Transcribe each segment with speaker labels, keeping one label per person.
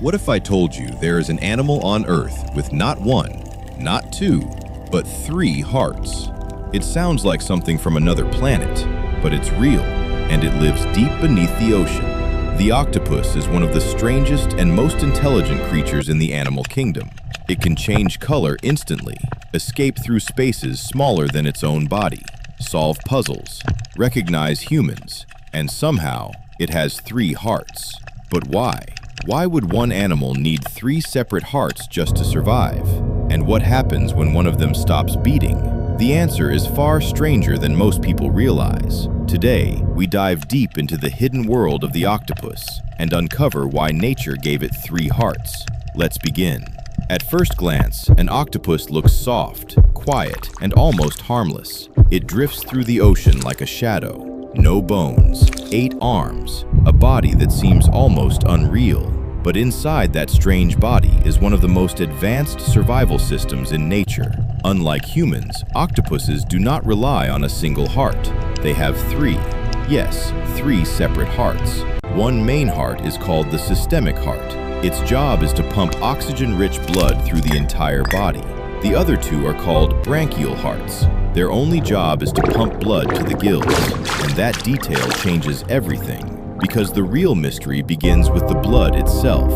Speaker 1: What if I told you there is an animal on Earth with not one, not two, but 3 hearts? It sounds like something from another planet, but it's real, and it lives deep beneath the ocean. The octopus is one of the strangest and most intelligent creatures in the animal kingdom. It can change color instantly, escape through spaces smaller than its own body, solve puzzles, recognize humans, and somehow it has 3 hearts. But why? Why would one animal need 3 separate hearts just to survive? And what happens when one of them stops beating? The answer is far stranger than most people realize. Today, we dive deep into the hidden world of the octopus and uncover why nature gave it 3 hearts. Let's begin. At first glance, an octopus looks soft, quiet, and almost harmless. It drifts through the ocean like a shadow. No bones, 8 arms, a body that seems almost unreal. But inside that strange body is one of the most advanced survival systems in nature. Unlike humans, octopuses do not rely on a single heart. They have 3. Yes, 3 separate hearts. One main heart is called the systemic heart. Its job is to pump oxygen-rich blood through the entire body. The other 2 are called branchial hearts. Their only job is to pump blood to the gills, and that detail changes everything, because the real mystery begins with the blood itself.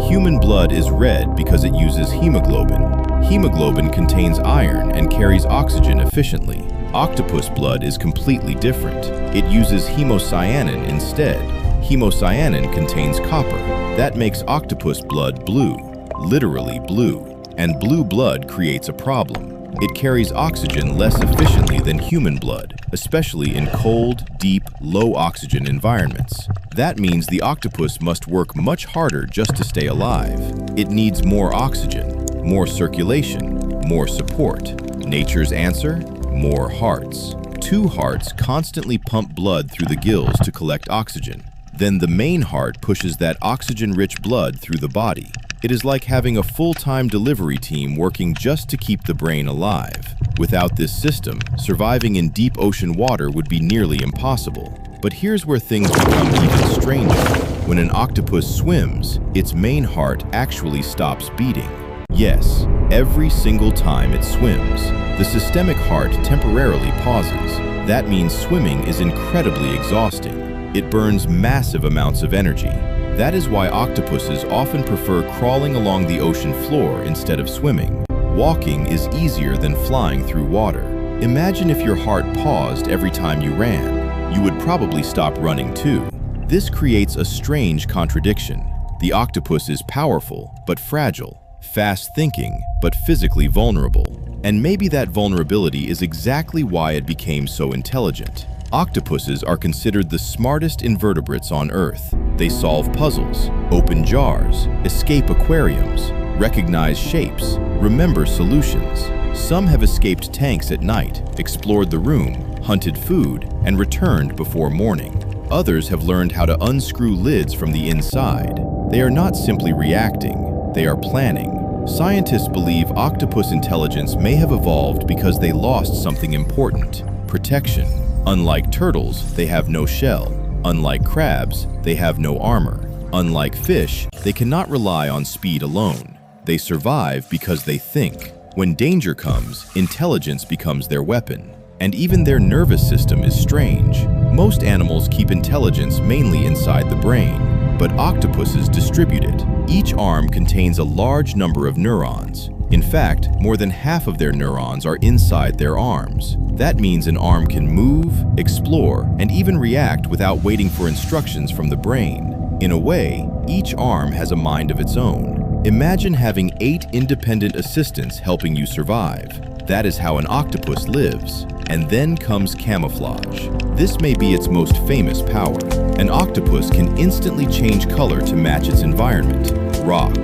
Speaker 1: Human blood is red because it uses hemoglobin. Hemoglobin contains iron and carries oxygen efficiently. Octopus blood is completely different. It uses hemocyanin instead. Hemocyanin contains copper. That makes octopus blood blue, literally blue. And blue blood creates a problem. It carries oxygen less efficiently than human blood, especially in cold, deep, low-oxygen environments. That means the octopus must work much harder just to stay alive. It needs more oxygen, more circulation, more support. Nature's answer? More hearts. 2 hearts constantly pump blood through the gills to collect oxygen. Then the main heart pushes that oxygen-rich blood through the body. It is like having a full-time delivery team working just to keep the brain alive. Without this system, surviving in deep ocean water would be nearly impossible. But here's where things become even stranger. When an octopus swims, its main heart actually stops beating. Yes, every single time it swims, the systemic heart temporarily pauses. That means swimming is incredibly exhausting. It burns massive amounts of energy. That is why octopuses often prefer crawling along the ocean floor instead of swimming. Walking is easier than flying through water. Imagine if your heart paused every time you ran. You would probably stop running too. This creates a strange contradiction. The octopus is powerful, but fragile, fast-thinking, but physically vulnerable. And maybe that vulnerability is exactly why it became so intelligent. Octopuses are considered the smartest invertebrates on Earth. They solve puzzles, open jars, escape aquariums, recognize shapes, remember solutions. Some have escaped tanks at night, explored the room, hunted food, and returned before morning. Others have learned how to unscrew lids from the inside. They are not simply reacting, they are planning. Scientists believe octopus intelligence may have evolved because they lost something important: protection. Unlike turtles, they have no shell. Unlike crabs, they have no armor. Unlike fish, they cannot rely on speed alone. They survive because they think. When danger comes, intelligence becomes their weapon. And even their nervous system is strange. Most animals keep intelligence mainly inside the brain, but octopuses distribute it. Each arm contains a large number of neurons. In fact, more than half of their neurons are inside their arms. That means an arm can move, explore, and even react without waiting for instructions from the brain. In a way, each arm has a mind of its own. Imagine having 8 independent assistants helping you survive. That is how an octopus lives. And then comes camouflage. This may be its most famous power. An octopus can instantly change color to match its environment. Rock,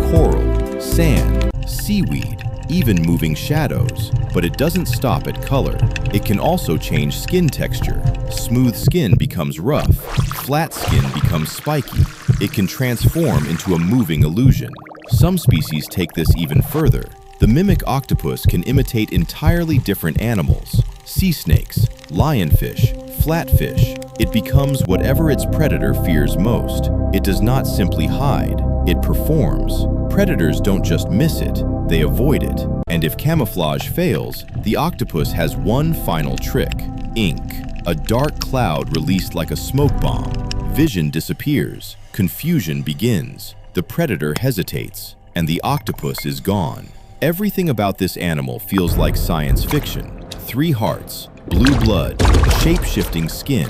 Speaker 1: coral, sand, seaweed, even moving shadows. But it doesn't stop at color. It can also change skin texture. Smooth skin becomes rough. Flat skin becomes spiky. It can transform into a moving illusion. Some species take this even further. The mimic octopus can imitate entirely different animals. Sea snakes, lionfish, flatfish. It becomes whatever its predator fears most. It does not simply hide. it performs. Predators don't just miss it, they avoid it. And if camouflage fails, the octopus has one final trick: ink. A dark cloud released like a smoke bomb. Vision disappears. Confusion begins. The predator hesitates, and the octopus is gone. Everything about this animal feels like science fiction. 3 hearts, blue blood, shape-shifting skin.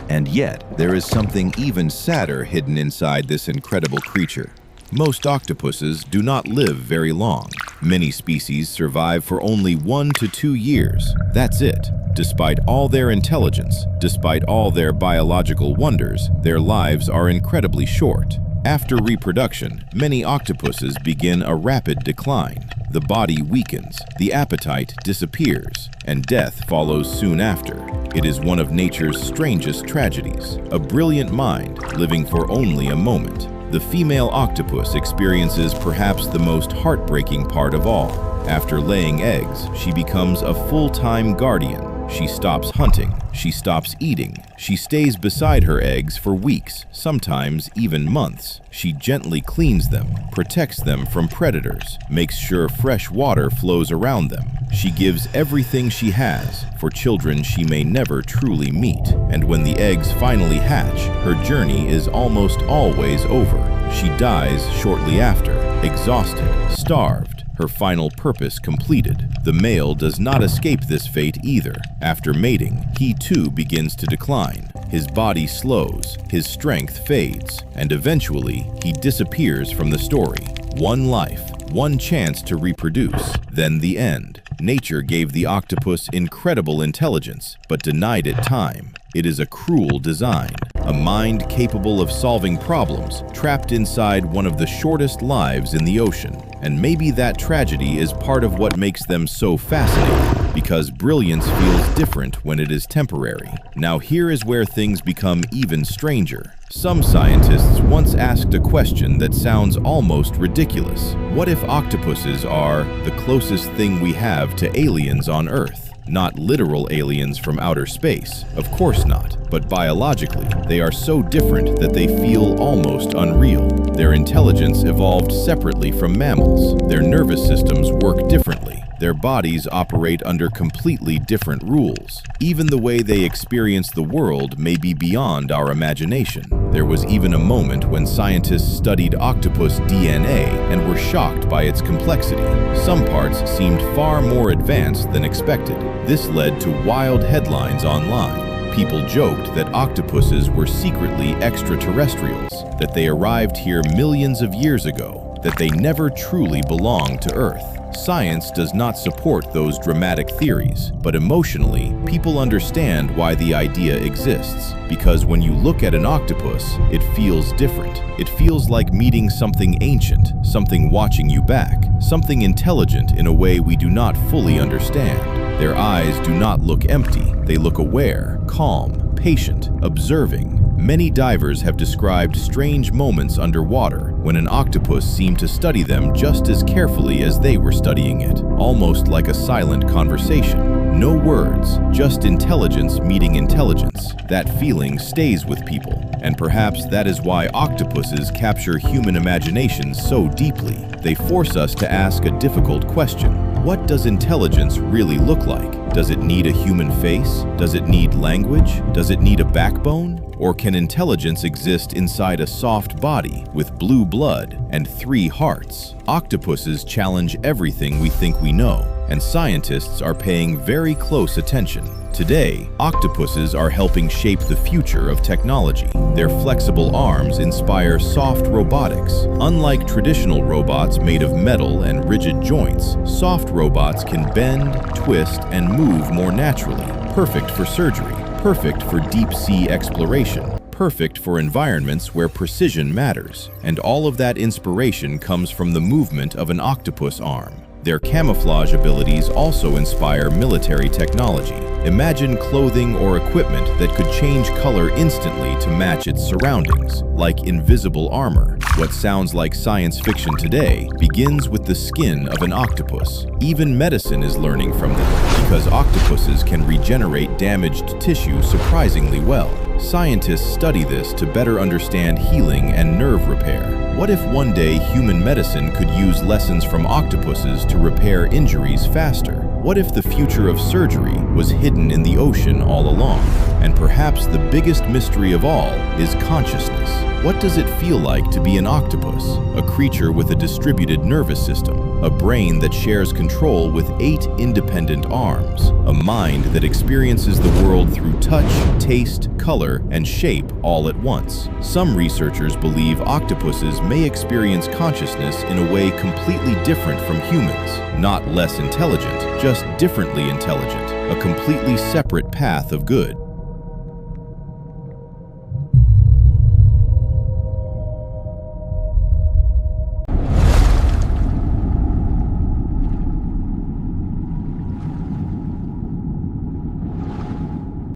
Speaker 1: And yet, there is something even sadder hidden inside this incredible creature. Most octopuses do not live very long. Many species survive for only 1 to 2 years. That's it. Despite all their intelligence, despite all their biological wonders, their lives are incredibly short. After reproduction, many octopuses begin a rapid decline. The body weakens, the appetite disappears, and death follows soon after. It is one of nature's strangest tragedies, a brilliant mind living for only a moment. The female octopus experiences perhaps the most heartbreaking part of all. After laying eggs, she becomes a full-time guardian. She stops hunting, she stops eating, she stays beside her eggs for weeks, sometimes even months. She gently cleans them, protects them from predators, makes sure fresh water flows around them. She gives everything she has for children she may never truly meet. And when the eggs finally hatch, her journey is almost always over. She dies shortly after, exhausted, starved, her final purpose completed. The male does not escape this fate either. After mating, he too begins to decline. His body slows, his strength fades, and eventually he disappears from the story. One life, one chance to reproduce, then the end. Nature gave the octopus incredible intelligence, but denied it time. It is a cruel design, a mind capable of solving problems, trapped inside one of the shortest lives in the ocean. And maybe that tragedy is part of what makes them so fascinating, because brilliance feels different when it is temporary. Now here is where things become even stranger. Some scientists once asked a question that sounds almost ridiculous. What if octopuses are the closest thing we have to aliens on Earth? Not literal aliens from outer space, of course not, but biologically, they are so different that they feel almost unreal. Their intelligence evolved separately from mammals. Their nervous systems work differently. Their bodies operate under completely different rules. Even the way they experience the world may be beyond our imagination. There was even a moment when scientists studied octopus DNA and were shocked by its complexity. Some parts seemed far more advanced than expected. This led to wild headlines online. People joked that octopuses were secretly extraterrestrials, that they arrived here millions of years ago, that they never truly belonged to Earth. Science does not support those dramatic theories, but emotionally, people understand why the idea exists. Because when you look at an octopus, it feels different. It feels like meeting something ancient, something watching you back, something intelligent in a way we do not fully understand. Their eyes do not look empty. They look aware, calm, patient, observing. Many divers have described strange moments underwater when an octopus seemed to study them just as carefully as they were studying it, almost like a silent conversation. No words, just intelligence meeting intelligence. That feeling stays with people, and perhaps that is why octopuses capture human imaginations so deeply. They force us to ask a difficult question. What does intelligence really look like? Does it need a human face? Does it need language? Does it need a backbone? Or can intelligence exist inside a soft body with blue blood and 3 hearts? Octopuses challenge everything we think we know, and scientists are paying very close attention. Today, octopuses are helping shape the future of technology. Their flexible arms inspire soft robotics. Unlike traditional robots made of metal and rigid joints, soft robots can bend, twist, and move more naturally. Perfect for surgery, perfect for deep-sea exploration, perfect for environments where precision matters. And all of that inspiration comes from the movement of an octopus arm. Their camouflage abilities also inspire military technology. Imagine clothing or equipment that could change color instantly to match its surroundings, like invisible armor. What sounds like science fiction today begins with the skin of an octopus. Even medicine is learning from them, because octopuses can regenerate damaged tissue surprisingly well. Scientists study this to better understand healing and nerve repair. What if one day human medicine could use lessons from octopuses to repair injuries faster? What if the future of surgery was hidden in the ocean all along? And perhaps the biggest mystery of all is consciousness. What does it feel like to be an octopus, a creature with a distributed nervous system, a brain that shares control with 8 independent arms, a mind that experiences the world through touch, taste, color, and shape all at once? Some researchers believe octopuses may experience consciousness in a way completely different from humans, not less intelligent, just differently intelligent, a completely separate path of good.